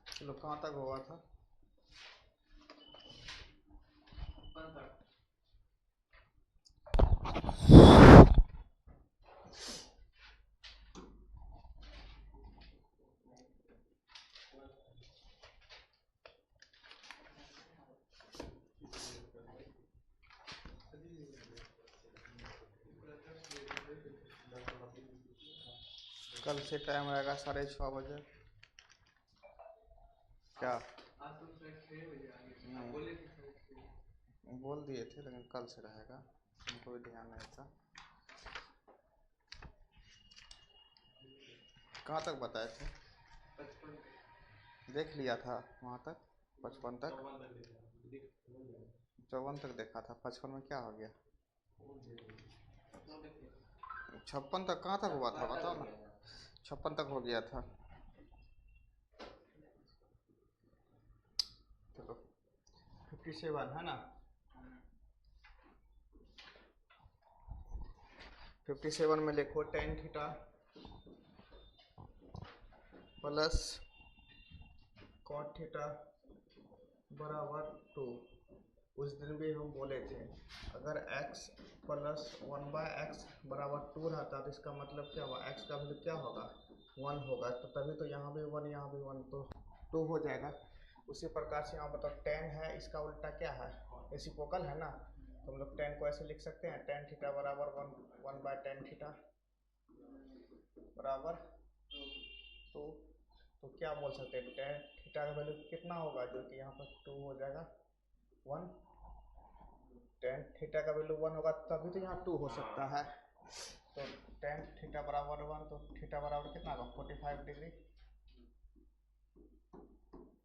चलो कहाँ तक हुआ था? कल से टाइम रहेगा 6:30 बजे। क्या? बोल दिए थे लेकिन कल से रहेगा, उनको भी ध्यान नहीं था। कहाँ तक बताए थे? देख लिया था वहाँ तक, 55 तक। 54 तक देखा था, 55 में क्या हो गया? 56 तक कहाँ तक हुआ था बताओ ना। 56 तक हो गया था। चलो 57 है ना। 57 में लिखो tan theta plus cot theta बराबर 2। उस दिन भी हम बोले थे अगर x प्लस 1/x बराबर 2 रहता तो इसका मतलब क्या हुआ, x का वैल्यू क्या होगा, 1 होगा। तो तभी तो यहाँ भी 1 यहाँ भी 1, तो 2 हो जाएगा। उसी प्रकार से यहाँ बताओ tan है, इसका उल्टा क्या है, रेसिप्रोकल है ना। तो हम लोग tan को ऐसे लिख सकते हैं tan थीटा बराबर 1/tan थीटा बराबर 2। तो क्या बोल सकते हैं, tan थीटा का वैल्यू कितना होगा, जो कि यहाँ पर 2 हो जाएगा 1। tan थीटा का वैल्यू 1 होगा तभी तो यहाँ 2 हो सकता है। तो tan थीटा बराबर 1, तो थीटा बराबर कितना होगा 45 डिग्री।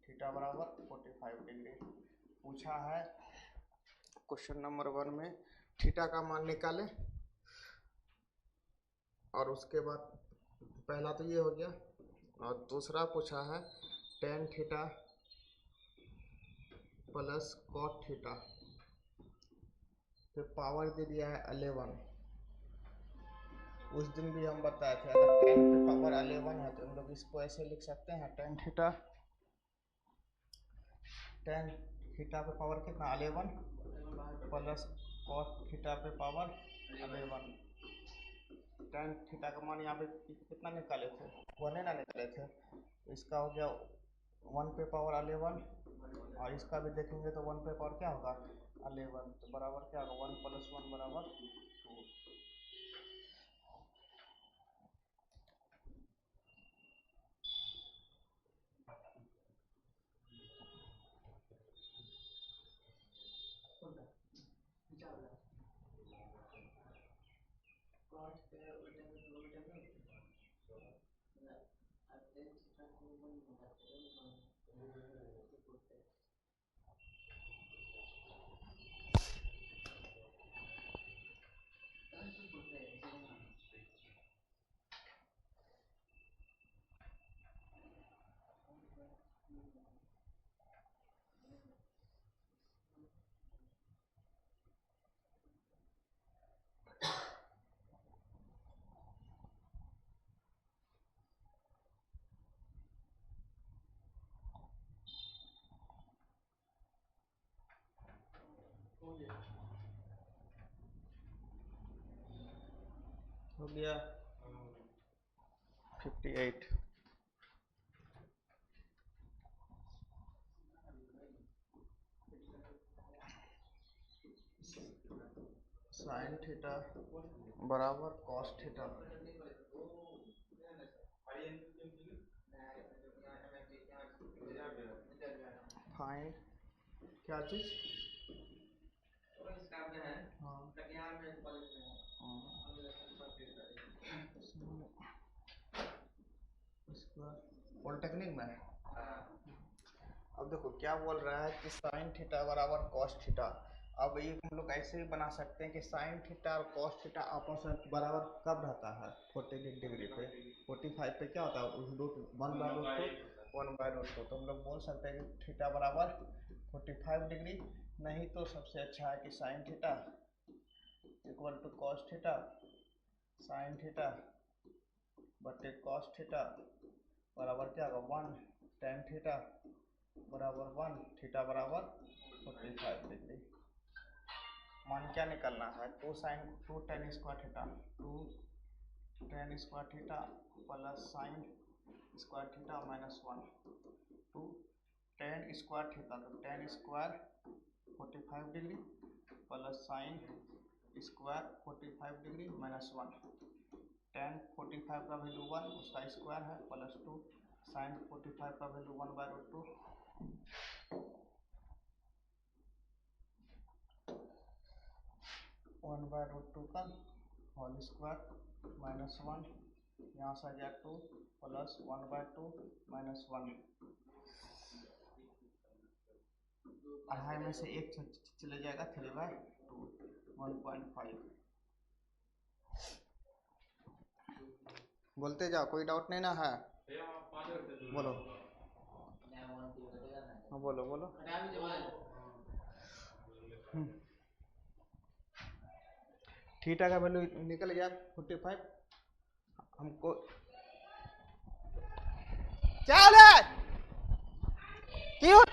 थीटा बराबर 45 डिग्री पूछा है क्वेश्चन नंबर 1 में। थीटा का मान निकालें और उसके बाद पहला तो ये हो गया, और दूसरा पूछा है tan theta plus cot theta, फिर पावर दे दिया है 11। उस दिन भी हम बताए थे अगर tan पे पावर 11 है तो हम लोग इसको ऐसे लिख सकते हैं tan थीटा पे पावर कितना 11 प्लस cot थीटा पे पावर 11। tan थीटा का मान यहाँ पे कितना निकाले थे, 1 ना निकाले थे। तो इसका हो गया 1 पे पावर 11, और इसका भी देखेंगे तो 1 पे पावर क्या होगा 11, तो बराबर क्या होगा 1 प्लस 1 बराबर 2। हो गया 58। साइन थीटा बराबर कॉस थीटा। फाइन क्या चीज, हाँ पॉलिटेक्निक में। अब देखो क्या बोल रहा है कि साइन थीटा बराबर कॉस थीटा। अब ये हम लोग ऐसे भी बना सकते हैं कि साइन थीटा और कॉस थीटा आपस में बराबर कब रहता है 48 डिग्री पे। 45 पे क्या होता है रूट 1/√2। तो हम लोग बोल सकते हैं कि थीटा बराबर 45 डिग्री। नहीं तो सबसे अच्छा है कि sine theta equal to cos theta sine theta बटे कॉस थीटा बराबर क्या होगा 1 टेन थीटा बराबर 1 थीटा बराबर 45 डिग्री। मान क्या निकलना है 2 tan square theta 2 tan square theta plus sine square theta minus 1 2 tan square theta तो tan square 45 degree plus sine square 45 degree minus 1 tan 45 का वैल्यू 1 उसका स्क्वायर है प्लस 2 साइन 45 का वैल्यू 1/√2 1/√2 का होल स्क्वायर माइनस 1 यहाँ से आ गया 2 plus 1/2 minus 1 अढ़ाई में से एक चले जाएगा 3/2 1.5। बोलते जाओ कोई डाउट नहीं ना है बोलो हाँ बोलो बोलो थीटा का वैल्यू निकल गया 45 हमको चल क्यों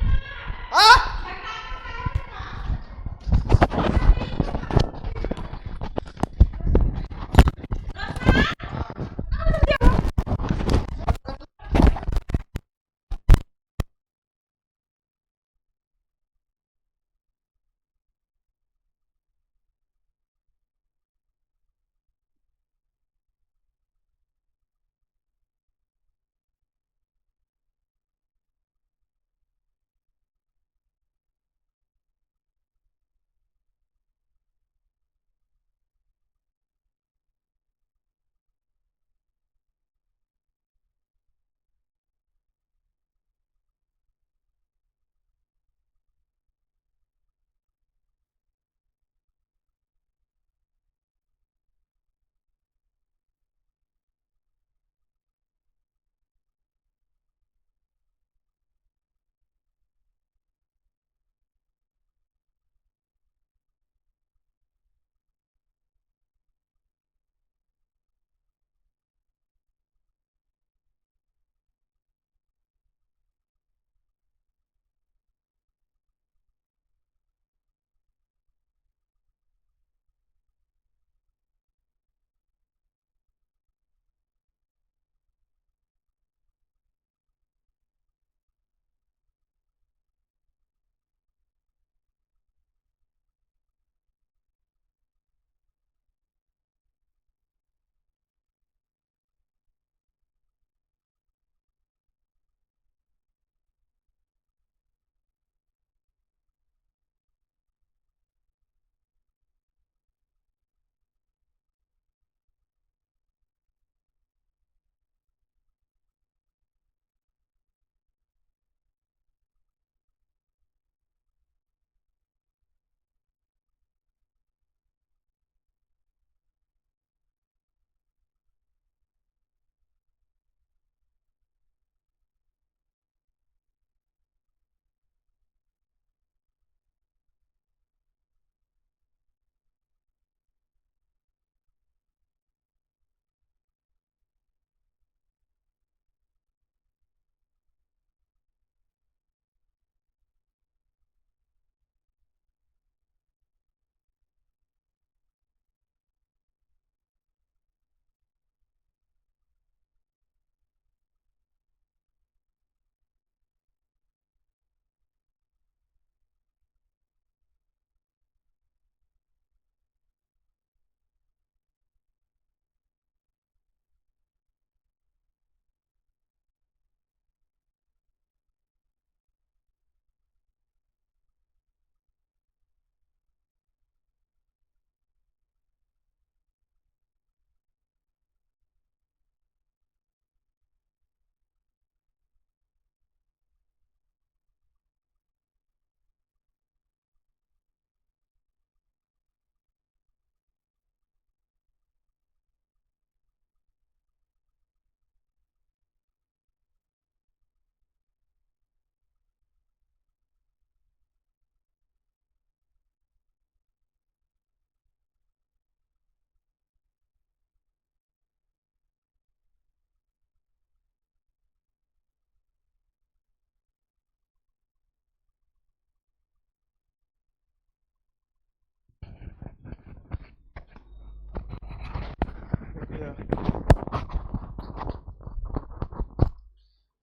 थीटा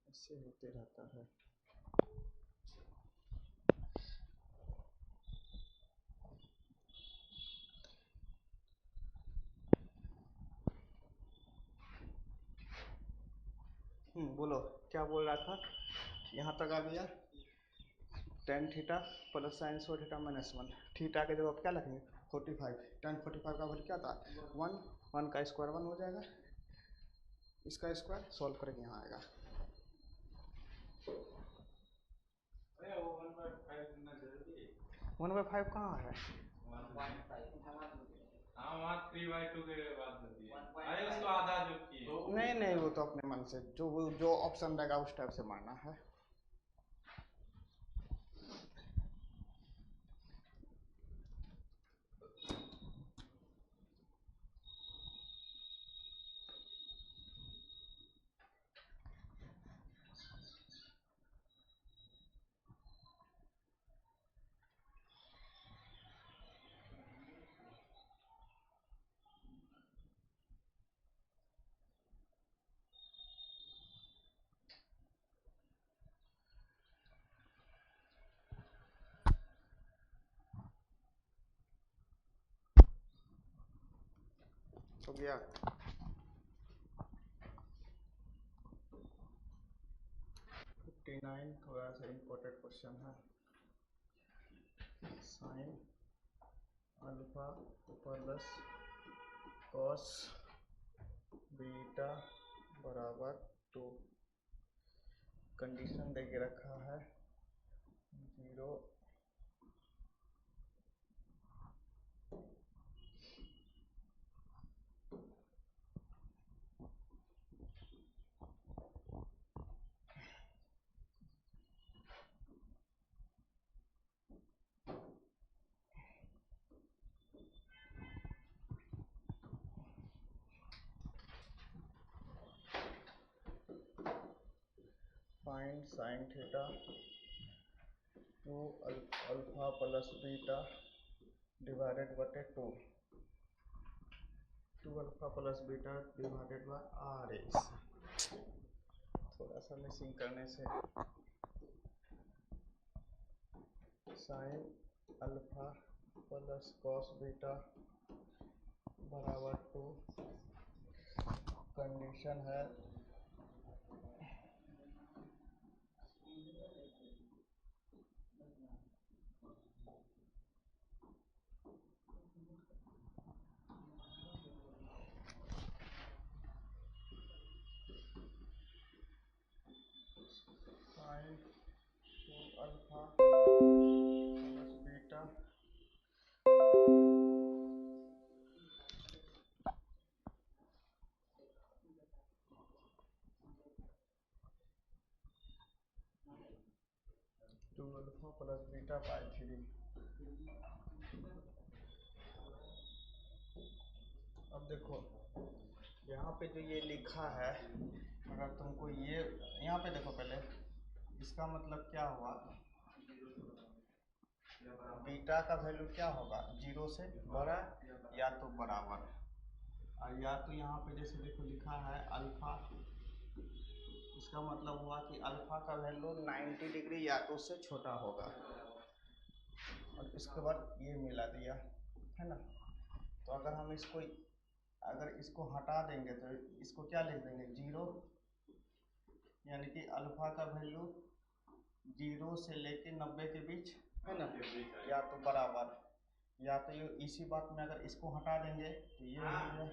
ऐसे होते रहता है। बोलो क्या बोल रहा था, यहाँ तक आ गया। Tan theta plus sign 100 theta minus 1, theta के जगह क्या लिखेंगे 45, टेन 45 का वैल्यू क्या था 1, 1 का स्क्वायर 1 हो जाएगा, इसका स्क्वायर सॉल्व करके यहाँ आएगा। वन बाई फाइव कहाँ है, नहीं नहीं वो तो अपने मन से जो ऑप्शन रहेगा उस टाइप से मारना है। हो गया। नाइन थोड़ा सा इम्पोर्टेंट क्वेश्चन है। Sine alpha plus cos beta बराबर 2, कंडीशन दे के रखा है 0 find sine theta 2 alpha plus beta divided बटे 2 alpha plus beta divided by R X. थोड़ा सा मिसिंग करने से sine alpha plus cos beta बराबर 2, कंडीशन है sine 2 alpha plus beta alpha plus beta by 3। अब देखो यहाँ पे जो ये लिखा है, अगर तुमको ये यहाँ पे देखो पहले, इसका मतलब क्या हुआ, बीटा का वैल्यू क्या होगा 0 से बड़ा या तो बराबर, और या तो यहाँ पे जैसे देखो लिखा है अल्फा, इसका मतलब हुआ कि अल्फा का वैल्यू 90 डिग्री या तो उससे छोटा होगा, और इसके बाद ये मिला दिया है ना। तो अगर हम इसको हटा देंगे तो इसको क्या लिख देंगे 0, यानी कि अल्फा का वैल्यू 0 से लेके 90 के बीच है ना, या तो बराबर, या तो ये इसी बात में अगर इसको हटा देंगे तो ये हो गया,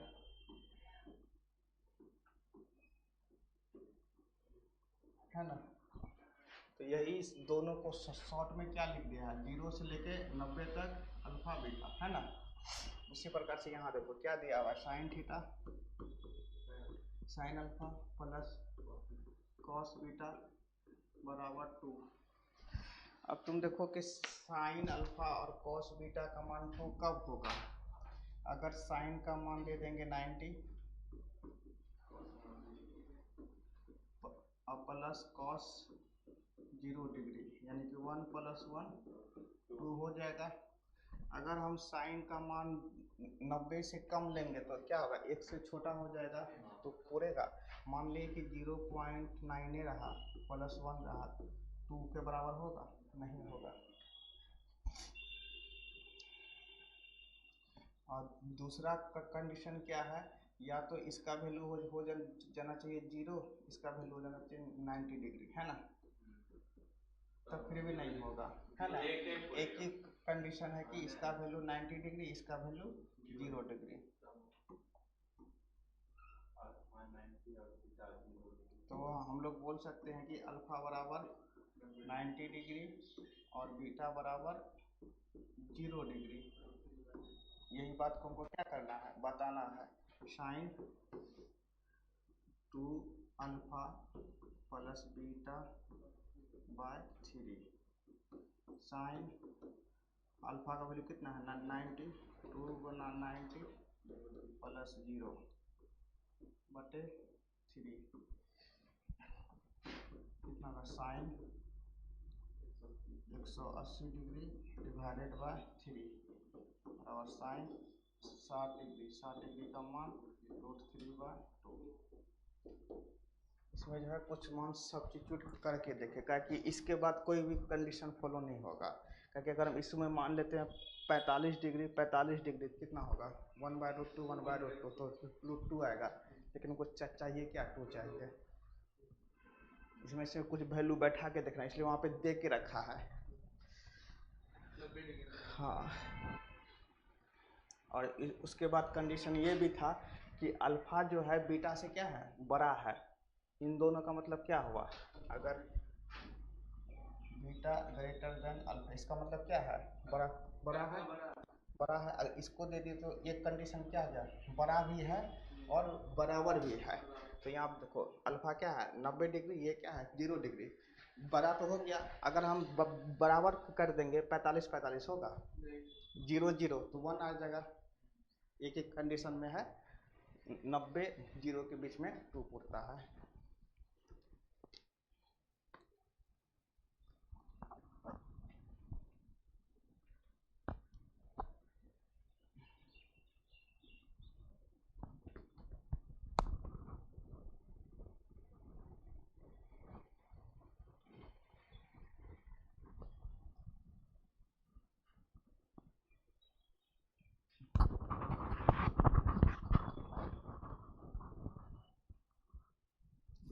है ना। तो यही इस दोनों को शॉर्ट में क्या लिख दिया है 0 से लेके 90 तक अल्फा बीटा, है ना। उसी प्रकार से यहाँ देखो क्या दिया हुआ sine theta sine alpha plus cos beta बराबर 2। अब तुम देखो कि साइन अल्फा और कॉस बीटा का मान तो कब होगा, अगर साइन का मान दे देंगे 90 और प्लस कॉस 0 डिग्री, यानी कि 1 + 1 2 हो जाएगा, अगर हम साइन का मान 90 से कम लेंगे तो क्या होगा, 1 से छोटा हो जाएगा तो पूरेगा। मान लीजिए कि 0.9 रहा +1 रहा, 2 के बराबर होगा, नहीं होगा। और दूसरा कंडीशन क्या है, या तो इसका वैल्यू हो जाना चाहिए 0, इसका वैल्यू हो जाना चाहिए 90 डिग्री, है ना, तब फिर भी नहीं होगा, है ना। एक ही कंडीशन है कि इसका वैल्यू 90 डिग्री, इसका वैल्यू 0 डिग्री। तो हम लोग बोल सकते हैं कि अल्फा बराबर 90 डिग्री और बीटा बराबर 0 डिग्री। यही बात को हमको क्या करना है, बताना है। Sine 2 alpha plus beta by 3, sine alpha का वैल्यू कितना है 90, 2 गुना 90 प्लस 0 बटे 3, कितना का साइन 180 डिग्री डिवाइडेड बाय 3 और साइन 60 डिग्री, 60 डिग्री का मान √3/2। इसमें जो है कुछ मान सब्स्टिट्यूट करके देखेगा कि इसके बाद कोई भी कंडीशन फॉलो नहीं होगा। क्योंकि अगर हम इसमें मान लेते हैं 45 डिग्री, 45 डिग्री कितना होगा 1/√2, 1/√2 तो √2 आएगा। लेकिन हमको चाहिए क्या, 2 चाहिए। इसमें से कुछ वैल्यू बैठा के देखना, इसलिए वहाँ पे दे के रखा है। हाँ, और उसके बाद कंडीशन ये भी था कि अल्फा जो है बीटा से क्या है, बड़ा है। इन दोनों का मतलब क्या हुआ, अगर बीटा ग्रेटर देन अल्फा, इसका मतलब क्या है, बड़ा है, बड़ा है। अगर इसको दे दिए तो एक कंडीशन क्या है, बड़ा भी है और बराबर भी है। तो यहाँ आप देखो अल्फा क्या है 90 डिग्री, ये क्या है 0 डिग्री। बड़ा तो हो गया, अगर हम बराबर कर देंगे 45 होगा, 0 0 तो 1 आ जाएगा। एक एक कंडीशन में है 90 0 के बीच में 2 पुरता है।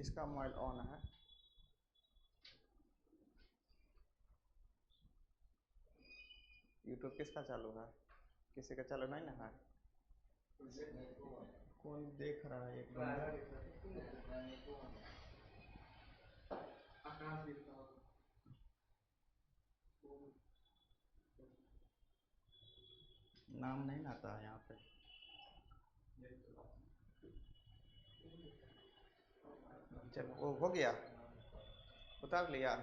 इसका मोबाइल ऑन है। यूट्यूब किसका चालू है, किसी का चालू नहीं ना है। कौन देख रहा है, एक बंदा नाम नहीं आता है यहाँ पे। चल वो हो गया, उतार लिया।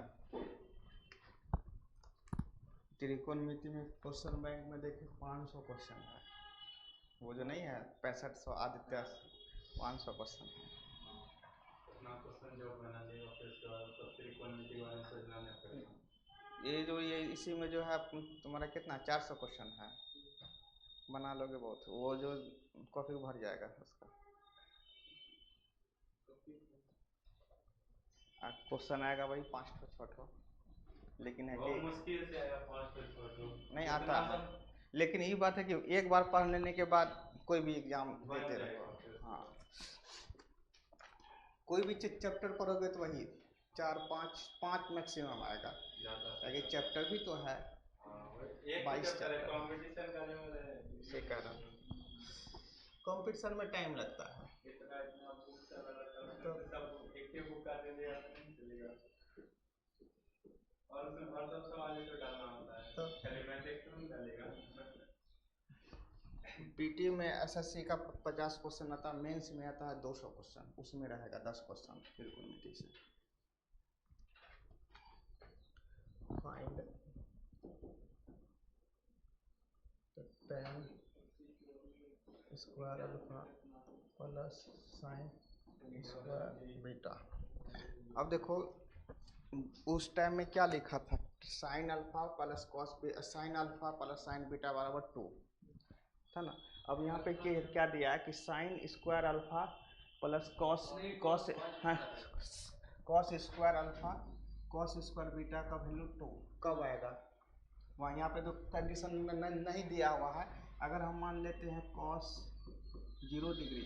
त्रिकोणमिति में क्वेश्चन बैंक में देखे 500 क्वेश्चन है, वो जो नहीं है 6500 आदित्य 500 क्वेश्चन है। ये जो ये इसी में जो है तुम्हारा कितना 400 क्वेश्चन है, बना लोगे बहुत, वो जो कॉपी भर जाएगा उसका। क्वेश्चन आएगा वही 5 लेकिन है कि मुश्किल से आएगा 5 नहीं आता है। लेकिन ये बात है कि एक बार पढ़ लेने के बाद कोई भी एग्जाम देते रहो। हाँ, कोई भी चैप्टर पढ़ोगे तो वही 4-5 मैक्सिमम आएगा, क्योंकि चैप्टर भी तो है 22 चैप्टर। कंपटीशन में टाइम लगता है तो और सब सवाल तो डालना होता है, तो खाली मैं देखता हूँ डालेगा। पीटी में एसएससी का 50 क्वेश्चन आता है, मेंस में आता है 200 क्वेश्चन, उसमें रहेगा 10 क्वेश्चन त्रिकोणमिति से। Find tan square alpha plus sine square beta. अब देखो उस टाइम में क्या लिखा था, sign alpha plus cos sine alpha plus sign beta बराबर 2 था ना। अब यहाँ पे क्या दिया है कि sine square alpha plus cos cos cos square alpha cos square beta का वैल्यू 2 कब आएगा। वहाँ यहाँ पे तो कंडीशन में नहीं दिया हुआ है। अगर हम मान लेते हैं कॉस 0 डिग्री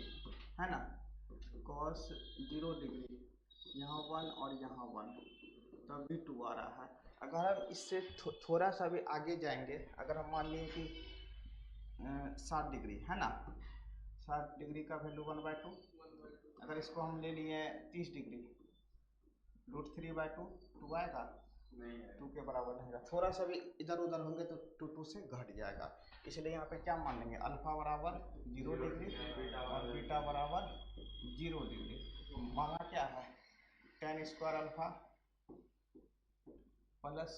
है ना, कॉस 0 डिग्री, यहाँ 1 और यहाँ 1, तब भी 2 आ रहा है। अगर हम इससे थोड़ा सा भी आगे जाएंगे, अगर हम मान लिए कि 7 डिग्री है ना, 7 डिग्री का वैल्यू 1/2, अगर इसको हम ले लिए 30 डिग्री, √3/2, 2 आएगा नहीं, 2 के बराबर नहीं रहेगा। थोड़ा सा भी इधर उधर होंगे तो 2 से घट जाएगा। इसलिए यहाँ पे क्या मान लेंगे, अल्फा बराबर 0 डिग्री और बीटा बराबर 0 डिग्री। माना क्या है, tan square alpha plus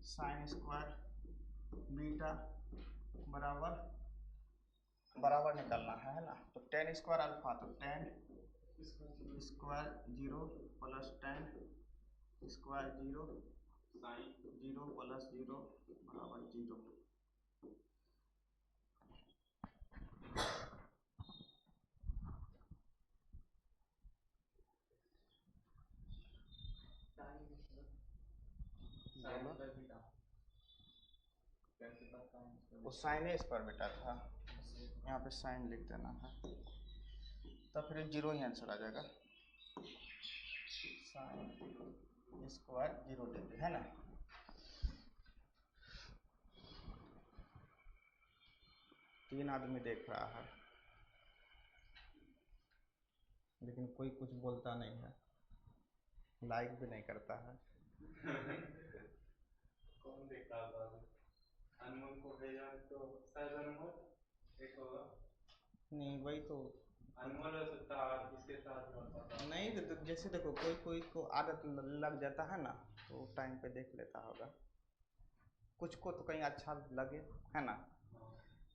sine square beta बराबर बराबर निकालना है ना। तो tan स्क्वायर अल्फा, तो tan square 0 plus tan square 0 sine 0 plus 0 बराबर 0। वो साइन स्क्वायर बेटा था, यहाँ पे साइन लिख देना है, तब फिर 0 ही आंसर आ जाएगा। साइन स्क्वायर 0 डिग्री है ना। तीन आदमी देख रहा है लेकिन कोई कुछ बोलता नहीं है, लाइक भी नहीं करता है। कौन देख रहा था? अनमोल को भेजा तो शायद अनमोल एक होगा। नहीं वही तो अनमोल हो सकता है, किसके साथ होता था नहीं। तो जैसे देखो कोई को आदत लग जाता है ना, तो टाइम पे देख लेता होगा, कुछ को तो कहीं अच्छा लगे है ना।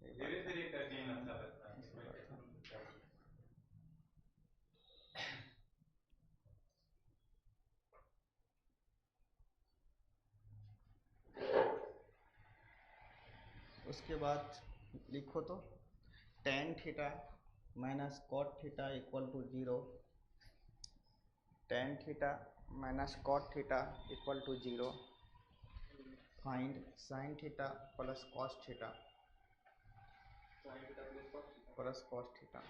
धीरे धीरे करके अच्छा लगता है। उसके बाद लिखो तो tan theta minus cot theta equal to 0, tan theta minus cot theta equal to 0, find sine theta plus cos theta plus cos theta.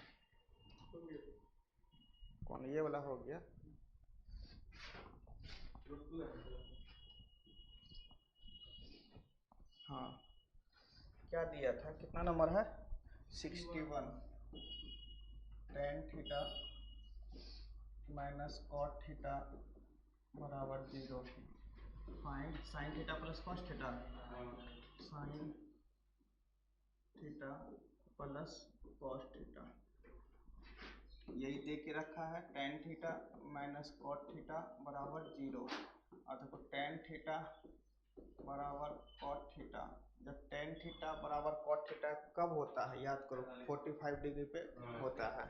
कौन ये वाला हो गया? हाँ क्या दिया था, कितना नंबर है, 61। tan theta minus cot theta बराबर 0, find sine theta plus cos theta, sine theta plus cos theta. यही दे के रखा है, tan theta minus cot theta बराबर 0। और देखो tan थीटा बराबर कॉट थीटा, जब tan थीटा बराबर कॉट थीटा कब होता है याद करो, 45 डिग्री पे होता है।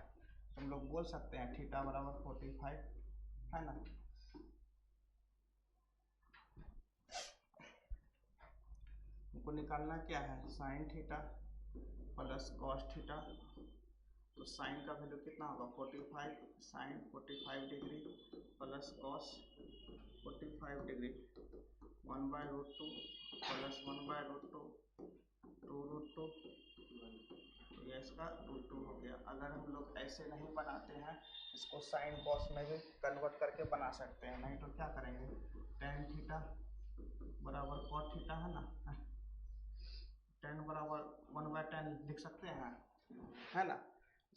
तुम लोग बोल सकते हैं थीटा बराबर 45 है ना। हमको निकालना क्या है, sine theta plus cos theta. तो साइन का वैल्यू कितना होगा 45, sine 45 degree plus cos 45 degree, 1/√2 plus 1/√2, 2√2, तो ये इसका √2 हो गया। अगर हम लोग ऐसे नहीं बनाते हैं, इसको साइन कॉस में भी कन्वर्ट करके बना सकते हैं। नहीं तो क्या करेंगे, tan थीटा बराबर कॉट थीटा है ना, tan बराबर 1/tan लिख सकते हैं है ना।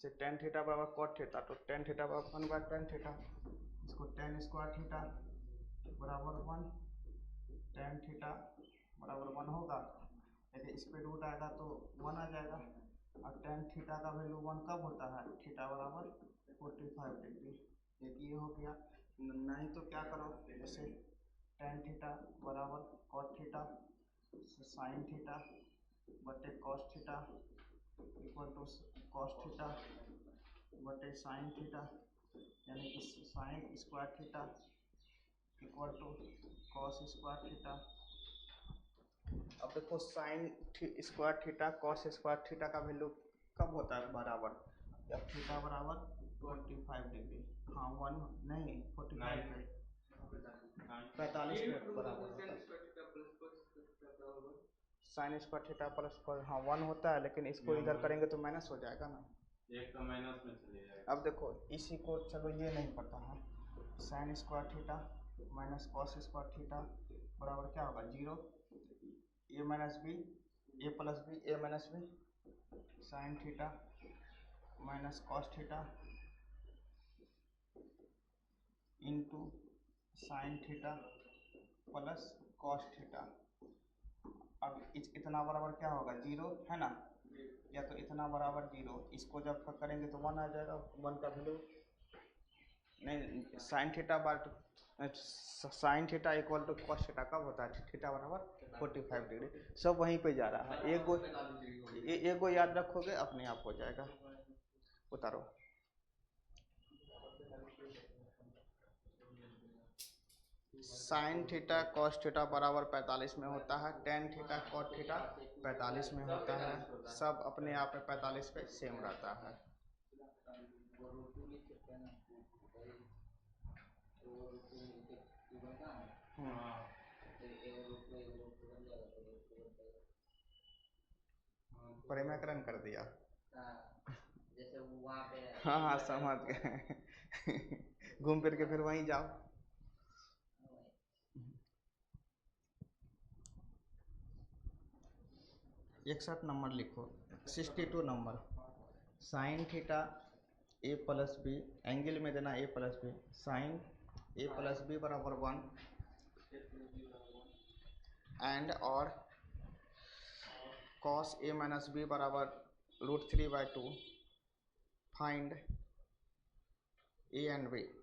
जैसे tan थीटा बराबर कॉट थीटा, तो tan थीटा बराबर 1/tan थीटा, इसको tan स्क्वायर थीटा बराबर 1, tan थीटा बराबर 1 होगा, लेकिन इस पर रूट आएगा तो 1 आ जाएगा। और tan थीटा का वैल्यू 1 कब होता है, थीटा बराबर 45 डिग्री। एक ये हो गया। नहीं तो क्या करो, जैसे tan थीटा बराबर कॉट थीटा साइन थीटा बटे cos theta equal to cos theta बटे साइन थीटा, यानी कि sine square theta equal to cos square theta. अब देखो sine square theta cos square theta का वैल्यू कब होता है बराबर, जब थीटा बराबर 45 डिग्री, हाँ 1 नहीं 45 पे 45 पे बराबर होता है। साइन स्क्वायर थीटा प्लस, हाँ 1 होता है, लेकिन इसको इधर करेंगे तो माइनस हो जाएगा ना, एक तो माइनस में चले जाएगा। अब देखो इसी को, चलो ये नहीं पता है, sine square theta minus cos square theta बराबर क्या होगा, 0, A minus B, A plus B, A minus B, sine theta minus cos theta into sine theta plus cos theta. अब इतना बराबर क्या होगा, 0 है ना, या तो इतना बराबर 0, इसको जब करेंगे तो 1 आ जाएगा, 1 का वैल्यू नहीं, साइन थीटा बार sine theta equal to cos theta कब होता है, थीटा बराबर 45 डिग्री। सब वहीं पे जा रहा है, एक को याद रखोगे अपने आप हो जाएगा। उतारो, साइन थीटा कॉस थीटा बराबर 45 में होता है, टेन थीटा कॉट थीटा 45 में होता है, सब अपने आप में 45 पे सेम रहता है। परिमाकरण कर दिया, जैसे वहाँ पे, हाँ हाँ समझ गए घूम फिर के फिर वहीं जाओ। 61 नंबर लिखो, 62 नंबर, साइन थीटा ए प्लस बी, एंगल में देना ए प्लस बी, साइन ए प्लस बी बराबर 1 एंड और कॉस ए माइनस बी बराबर √3/2, फाइंड ए एंड बी।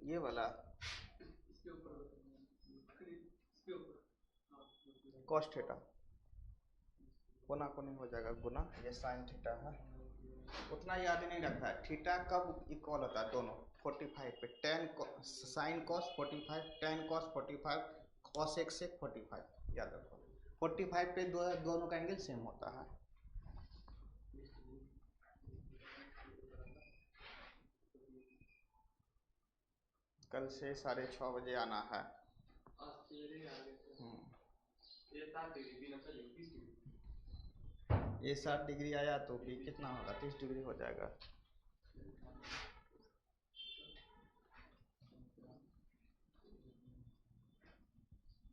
ये वाला कॉस थीटा कोना कोनी हो जाएगा गुना, ये साइन थीटा है, उतना याद नहीं रखता है। थीटा कब इक्वल होता है, दोनों 45 पे, ten sine cos 45, ten cos 45, cos एक से 45 याद रखो, 45 पे दोनों का एंगल सेम होता है। कल से 6:30 बजे आना है। ये 60 डिग्री आया तो भी कितना होगा, 30 डिग्री हो जाएगा।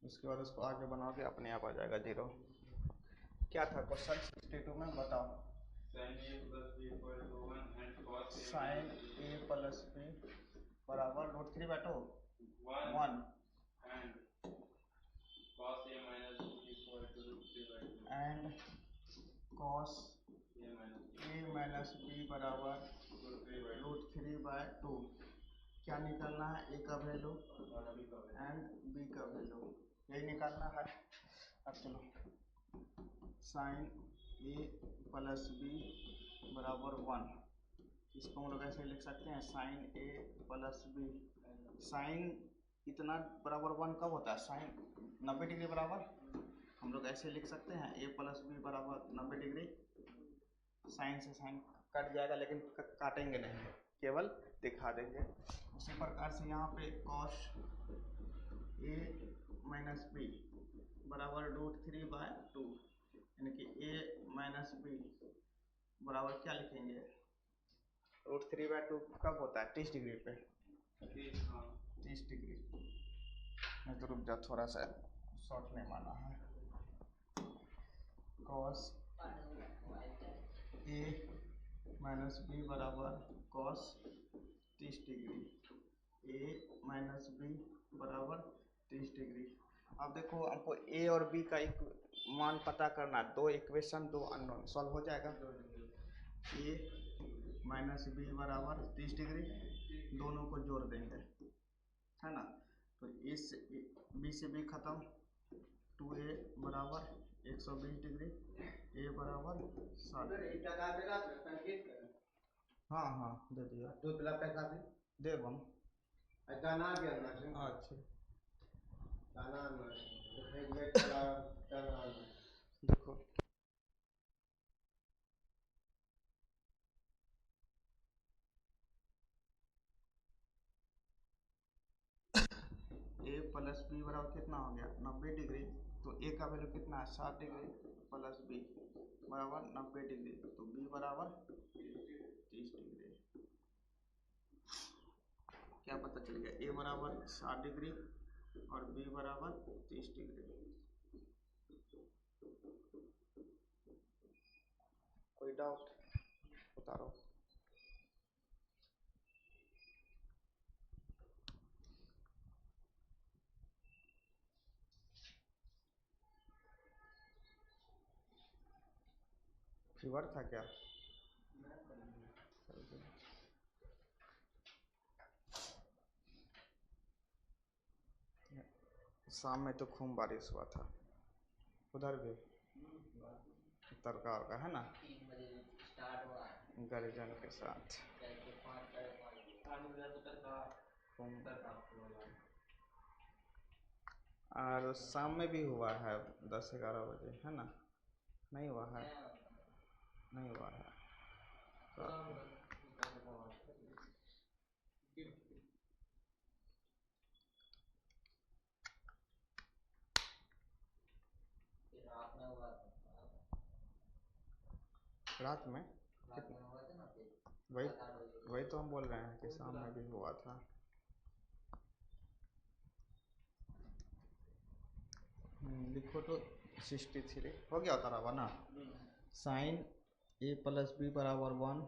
उसके बाद उसको आगे बनाओगे अपने आप आ जाएगा 0। क्या था क्वेश्चन 62 में, बताओ। साइन ए प्लस बी बराबर √3/2 1 and cos A minus B बराबर √3/2। क्या निकालना है, ए का वैल्यू एंड बी का वैल्यू, यही निकालना है। अब चलो, साइन ए प्लस बी बराबर 1, इसको हम लोग ऐसे लिख सकते हैं, साइन ए प्लस बी, साइन इतना बराबर 1 कब होता है, साइन 90 डिग्री बराबर, हम लोग ऐसे लिख सकते हैं, ए प्लस बी बराबर 90 डिग्री, साइन से साइन कट जाएगा लेकिन काटेंगे नहीं, केवल दिखा देंगे। उसी प्रकार से यहाँ पे कॉस ए माइनस बी बराबर √3/2, यानी कि ए माइनस बी बराबर क्या लिखेंगे, √3/2 कब होता है, 30 डिग्री पे, 30 डिग्री। नहीं तो रुक जा, थोड़ा सा शॉर्ट नहीं माना है, कॉस ए माइनस बी बराबर कॉस 30 डिग्री, ए माइनस बी बराबर 30 डिग्री। अब देखो हमको ए और बी का एक मान पता करना, 2 इक्वेशन 2 अननोन, सॉल्व हो जाएगा। ए माइनस बी बराबर 30 डिग्री, दोनों को जोड़ देंगे, है ना। तो इस बी से बी खत्म, 2a बराबर 120 डिग्री, a बराबर 60। हाँ हाँ दे दिया, दे बम। अच्छा देखो a प्लस बी बराबर कितना हो गया 90 डिग्री, तो a का वैल्यू कितना है 60 डिग्री, प्लस बी बराबर 90 डिग्री, तो b बराबर 30 डिग्री। क्या पता चल गया, a बराबर 60 डिग्री और b बराबर 30 डिग्री। कोई डाउट उतारो। फीवर था क्या? शाम में तो खूब बारिश हुआ था, उधर भी तरकार का है ना, गर्जन के साथ। और शाम में भी हुआ है 10-11 बजे, है ना? नहीं हुआ है, नहीं हुआ है। रात में वही वही तो हम बोल रहे हैं कि शाम में भी हुआ था। लिखो तो 63 हो गया होता रहा ना। साइन a प्लस बी बराबर 1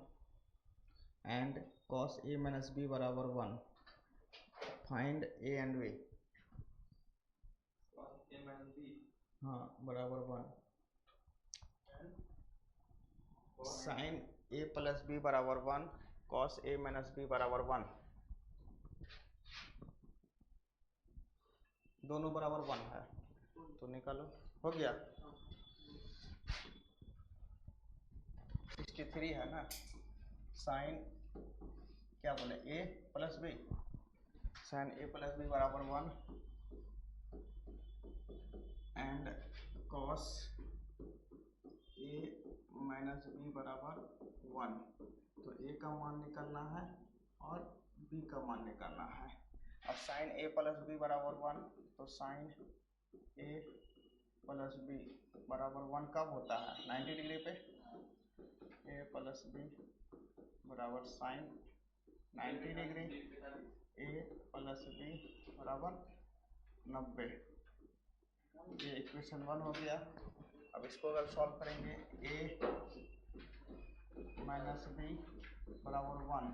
and cos a minus B बराबर 1, फाइंड a एंड b। हाँ बराबर 1, साइन a प्लस बी बराबर 1, कॉस a माइनस बी बराबर 1, दोनों बराबर 1 है, तो निकालो। हो गया 63 है ना। साइन क्या बोले a plus B, sine a plus B बराबर 1 and cos a minus B बराबर 1, तो a का मान निकालना है और b का मान निकालना है। अब साइन a प्लस बी बराबर 1, तो साइन a प्लस बी बराबर 1 कब होता है 90 डिग्री पे, a प्लस बी बराबर sine 90 degree, a plus B बराबर 90। ये इक्वेशन 1 हो गया। अब इसको अगर सॉल्व करेंगे, a माइनस बी बराबर 1,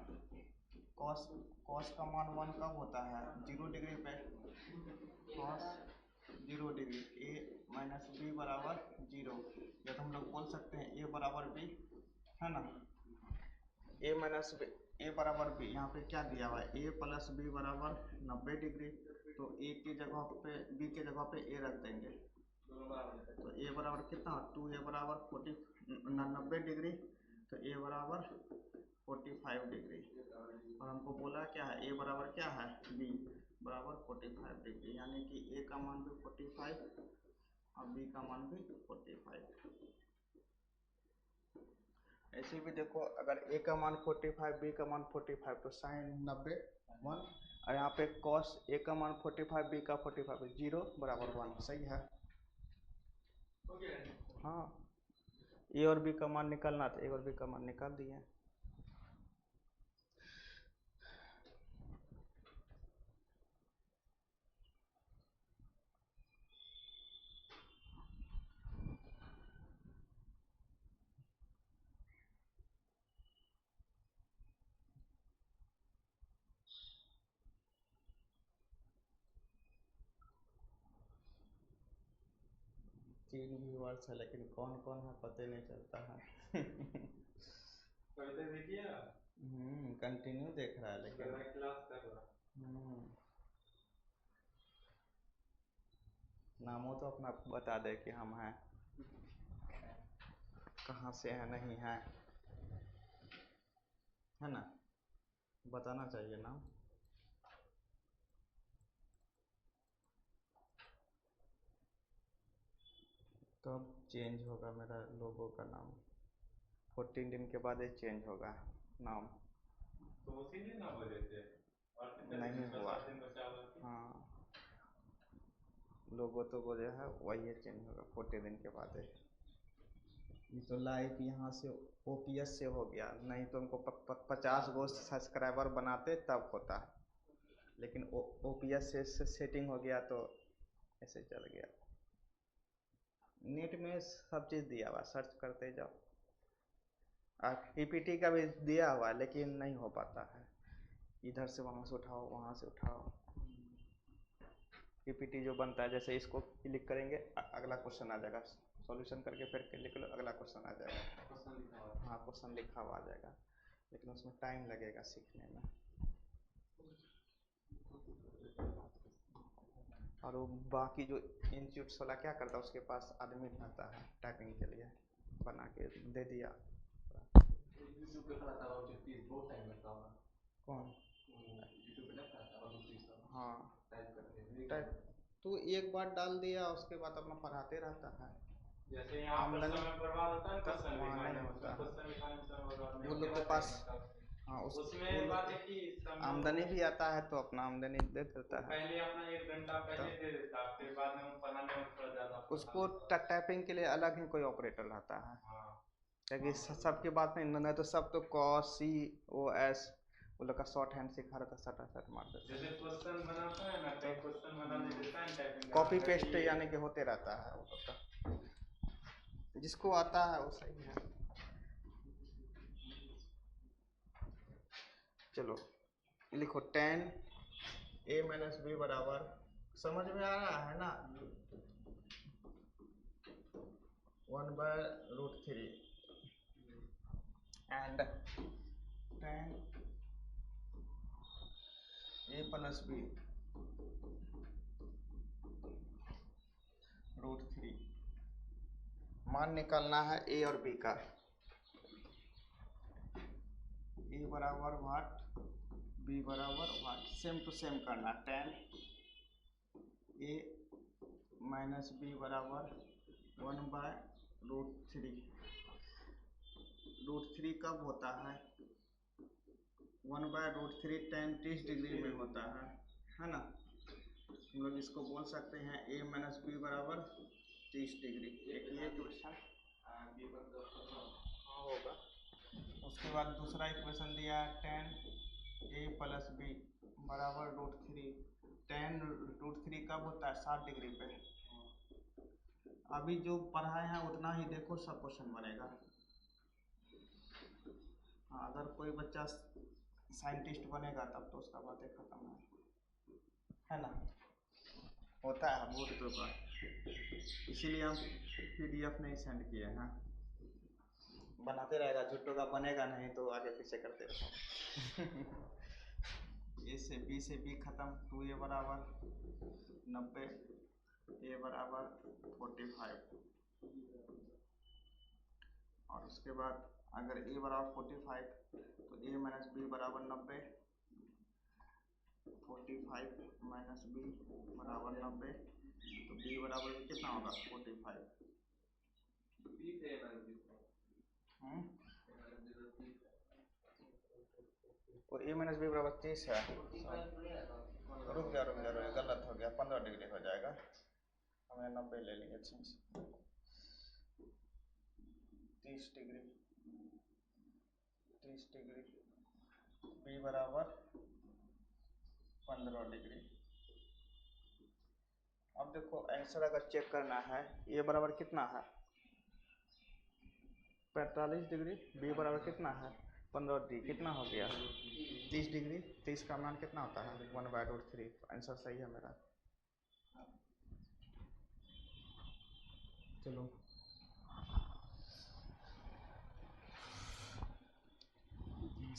कॉस का मान 1 कब होता है 0 डिग्री पे, cos 0 degree, a minus B बराबर 0, या तो हम लोग बोल सकते हैं a बराबर b, है ना। a माइनस बी, a बराबर b, यहाँ पे क्या दिया हुआ है a प्लस बी बराबर 90 डिग्री, तो a की जगह पे b की जगह पे a रख देंगे, तो a बराबर कितना 2a बराबर 90 डिग्री, तो a बराबर 45 डिग्री, और हमको बोला क्या है a बराबर क्या है b बराबर 45 डिग्री, यानी कि a का मान भी 45 और b का मान भी 45। ऐसे भी देखो, अगर a का मान 45 b का मान 45, तो साइन 90 1, और यहाँ पे कॉस a का मान 45 b का 45, 0 बराबर 1, सही है। हाँ a और b का मान निकालना था, a और b का मान निकाल दिए। तीन व्यूअर्स है, लेकिन कौन कौन है पता नहीं चलता है। कंटिन्यू देख रहा है लेकिन क्लास कर रहा। नामों तो अपना बता दे कि हम हैं, कहाँ से हैं, नहीं है, है ना, बताना चाहिए नाम। कब चेंज होगा मेरा लोगो का नाम? 14 दिन के बाद ही चेंज होगा नाम। तो उसी दिन ना बोले थे और नहीं हुआ। 7 दिन बचा हुआ था। हाँ, लोगो तो वो जो है वही चेंज होगा 14 दिन के बाद। ये तो लाइव यहाँ से OPS से हो गया, नहीं तो हमको 50 गो सब्सक्राइबर बनाते तब होता, लेकिन OPS से सेटिंग हो गया तो ऐसे चल गया। नेट में सब चीज़ दिया हुआ, सर्च करते जाओ। PPT का भी दिया हुआ लेकिन नहीं हो पाता है, इधर से वहाँ से उठाओ, वहाँ से उठाओ। PPT जो बनता है, जैसे इसको क्लिक करेंगे अगला क्वेश्चन आ जाएगा, सॉल्यूशन करके फिर क्लिक करो अगला क्वेश्चन आ जाएगा। हाँ, क्वेश्चन लिखा हुआ आ जाएगा, लेकिन उसमें टाइम लगेगा सीखने में। और वो बाकी जो इंस्टीट्यूट्स वाला क्या करता है, उसके पास आदमी रहता है टाइपिंग के लिए, बना के दे दिया। कौन? हाँ, टाइप तो एक बार डाल दिया, उसके बाद अपना पढ़ाते रहता है। जैसे यहाँ पर समय बर्बाद होता है, क्वेश्चन वहाँ नहीं होता है, वो लोग के पास। हाँ, उसमें बात है कि आमदनी भी आता है तो अपना आमदनी दे देता है। पहले अपना 1 घंटा पहले दे देता, फिर बाद में पढ़ाने में थोड़ा ज़्यादा उसको टाइपिंग के लिए अलग ही कोई ऑपरेटर रहता है। हाँ, क्योंकि सबकी बात नहीं तो सब तो COS वो लोग का शॉर्ट हैंड सिखा रहा था, सटासट मार देता है। जैसे क्वेश्चन बनाता है ना, तो क्वेश्चन बनाने देता है टाइपिंग, कॉपी पेस्ट यानी कि होते रहता है वो लोग का, जिसको आता है वो सही है। चलो लिखो 10A - B बराबर, समझ में आ रहा है ना, 1/√3 एंड 10A + B √3। मान निकालना है A और B का। A बराबर वाट, B बराबर वाट, सेम टू सेम करना। 10A - B बराबर 1/√3। √3 कब होता है? 1/√3 tan 30 डिग्री में होता है ना। हम लोग इसको बोल सकते हैं A - B बराबर 30 डिग्री। एक ये इक्वेशन होगा। उसके बाद दूसरा इक्वेशन दिया है 10A + B बराबर √3। tan √3 कब होता है? 60 डिग्री पे। अभी जो पढ़ाए हैं उतना ही देखो, सब क्वेश्चन बनेगा। हाँ, अगर कोई बच्चा साइंटिस्ट बनेगा तब तो उसका बातें खत्म है ना। होता है बहुत तो का, इसीलिए हम PDF नहीं सेंड किए हैं। बनाते रहेगा, झुट्टो का बनेगा नहीं तो आगे पीछे करते रहो। A से B खत्म, 2A बराबर 90, A बराबर 45। और उसके बाद अगर A बराबर 45 तो A - B बराबर 90, 45 - B बराबर 90, तो B बराबर कितना होगा? 45। और A - B बराबर 30 है। रुक जा, गलत हो गया, 15 डिग्री हो जाएगा, हमने 90 ले लिया। 30 डिग्री B बराबर 15 डिग्री। अब देखो आंसर अगर चेक करना है, A बराबर कितना है? 45 डिग्री, B बराबर कितना है? 15 डिग्री, कितना हो गया? 30 डिग्री। 30 का मान कितना होता है? 1/√3। आंसर सही है मेरा। चलो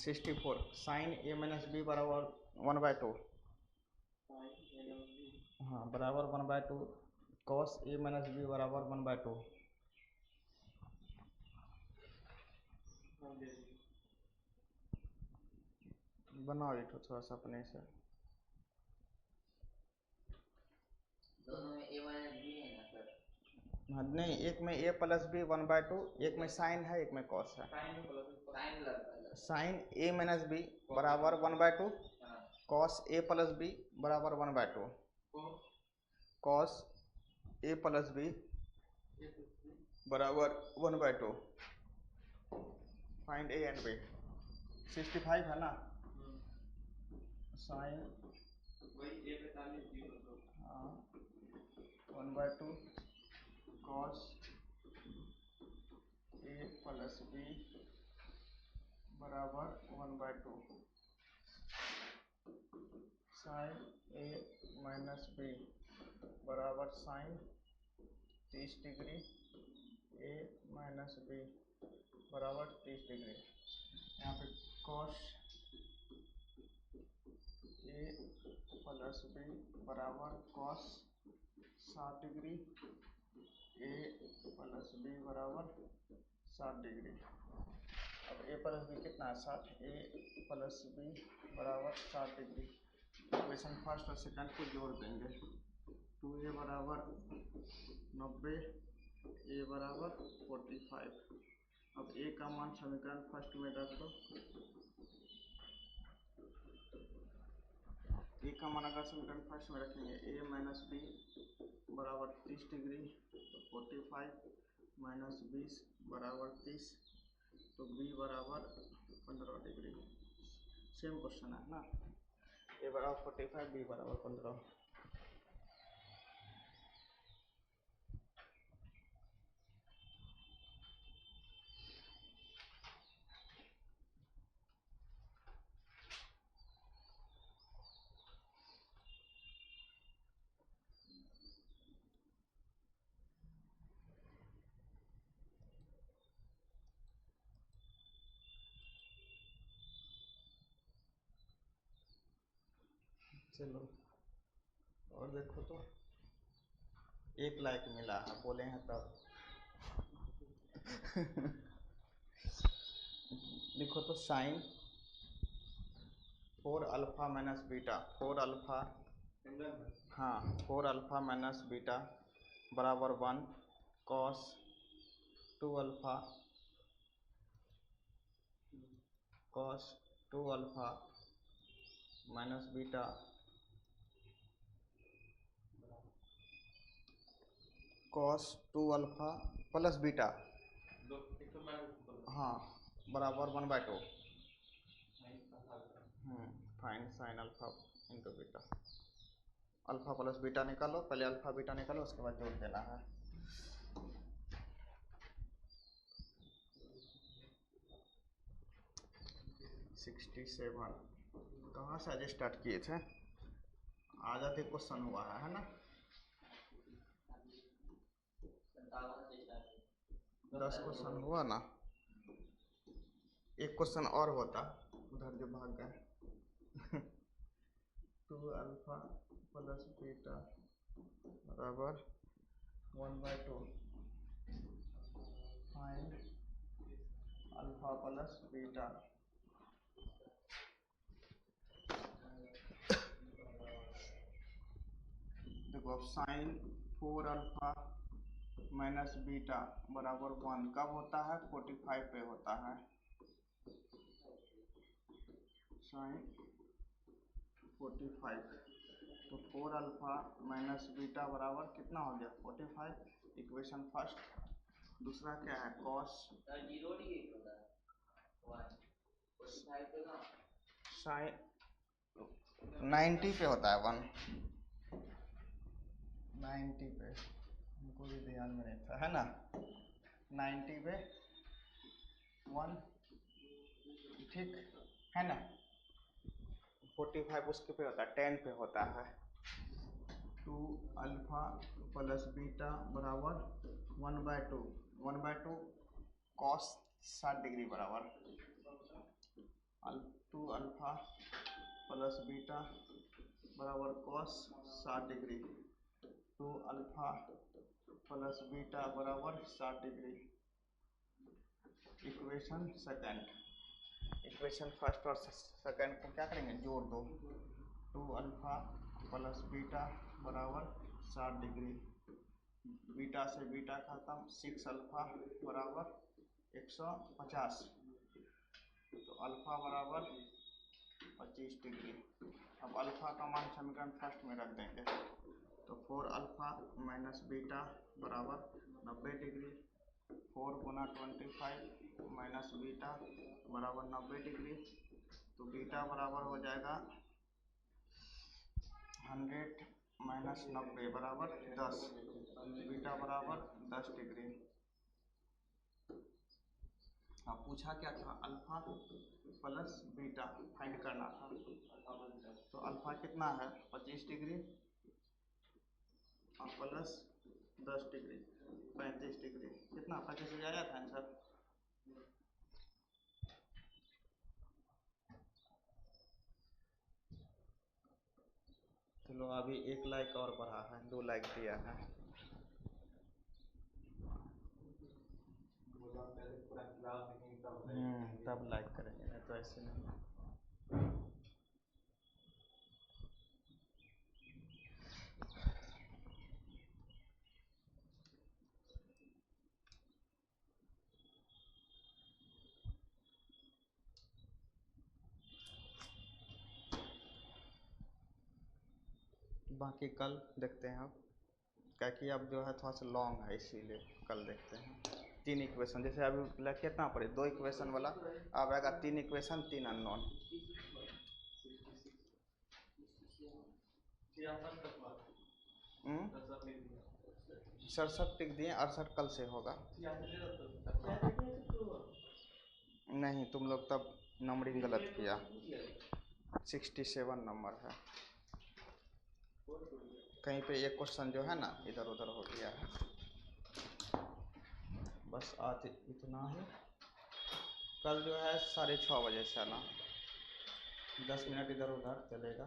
64 साइन ए माइनस बी बराबर 1/2, हाँ बराबर 1/2, कॉस ए माइनस बी बराबर 1/2। बनाओ ये थोड़ा सा अपने से। दोनों में a माइनस बी है ना सर? हाँ नहीं, एक में a प्लस बी 1/2, एक में साइन है एक में कॉस है। साइन a माइनस बी बराबर 1/2, कॉस a प्लस बी बराबर 1/2, कॉस a प्लस बी बराबर 1/2। Find a and b। 65 है ना, साइन वही a 45 हाँ 1/2 कॉस a प्लस बी बराबर 1/2, साइन a माइनस बी बराबर sine 30 degree a minus B बराबर 30 डिग्री। यहाँ पे कॉस a प्लस बी बराबर cos 60 degree a plus B बराबर 60 डिग्री। अब a प्लस बी कितना है 60, a प्लस बी बराबर 60 डिग्री। इक्वेशन फर्स्ट और सेकंड को जोड़ देंगे, 2a बराबर 90, a बराबर 45। अब a का मान समीकरण फर्स्ट में रख दो, a का मान अगर समीकरण फर्स्ट में रखेंगे a माइनस बी बराबर 30 डिग्री, तो 45 माइनस 20 बराबर 30, तो b बराबर 15 डिग्री। सेम क्वेश्चन है ना, a बराबर 45, b बराबर 15। चलो और देखो तो 1 लाइक मिला है, बोले हैं तब। लिखो तो sine 4 alpha minus beta, 4 alpha, हाँ 4 अल्फा माइनस बीटा बराबर 1, cos 2 alpha, cos 2 alpha minus beta cos 2 alpha plus beta, हाँ बराबर 1/2। Fine sine alpha into beta. Alpha plus beta निकालो, पहले अल्फा बीटा निकालो उसके बाद जोड़ देना है। सिक्सटी 67 कहाँ से आज स्टार्ट किए थे, आज आते क्वेश्चन हुआ है ना, 10 क्वेश्चन हुआ ना, एक क्वेश्चन और होता उधर जो भाग गए। 2 अल्फा प्लस बीटा बराबर 1/2, फाइंड अल्फा प्लस बीटा। देखो साइन 4 अल्फा माइनस बीटा बराबर 1 कब होता है, 45 पे होता है। साइन 45, तो 4 अल्फा माइनस बीटा बराबर कितना हो गया 45, इक्वेशन फर्स्ट। दूसरा क्या है कॉस साइन 90 पे होता है 1, 90 पे, हमको भी ध्यान में नहीं था है ना, 90 पे 1, ठीक है ना। 45 उसके पे होता है 10 पे होता है। 2 अल्फा प्लस बीटा बराबर 1/2 कॉस 60 डिग्री बराबर 2 अल्फा प्लस बीटा बराबर cos 60 degree. 2 alpha plus beta बराबर 60 degree. Equation second, equation first और सेकंड को क्या करेंगे, जोड़ दो। 2 अल्फा प्लस बीटा बराबर 60 डिग्री। बीटा से बीटा खत्म, 6 अल्फा बराबर 150। तो अल्फा बराबर 25 डिग्री। अब अल्फा का मान समीकरण फर्स्ट में रख देंगे। तो 4 अल्फा माइनस बीटा बराबर 90 डिग्री। 4 गुना 25 माइनस बीटा बराबर 90 डिग्री। तो बीटा बराबर हो जाएगा 100 माइनस 90 बराबर 10। बीटा बराबर 10 डिग्री। अब पूछा क्या था, अल्फा प्लस बीटा फाइंड करना था। तो अल्फा कितना है 25 डिग्री और प्लस 10 डिग्री 35 डिग्री। कितना 25 डिग्री आया था आंसर। चलो अभी 1 लाइक और बढ़ा है, 2 लाइक दिया है। तब लाइक करेंगे, नहीं तो ऐसे नहीं। बाकी कल देखते हैं अब, क्या कि अब जो है थोड़ा सा लॉन्ग है, इसीलिए कल देखते हैं। 3 इक्वेशन, जैसे अभी कितना पड़े, 2 इक्वेशन वाला अब आएगा 3 इक्वेशन 3 अननोन। 67 टिक दिए, 68 कल से होगा। नहीं, तुम लोग तब नंबरिंग गलत किया, 67 नंबर है। कहीं पे एक क्वेश्चन जो है ना इधर उधर हो गया है। बस आज इतना ही। कल जो है 6:30 बजे से आना, 10 मिनट इधर उधर चलेगा।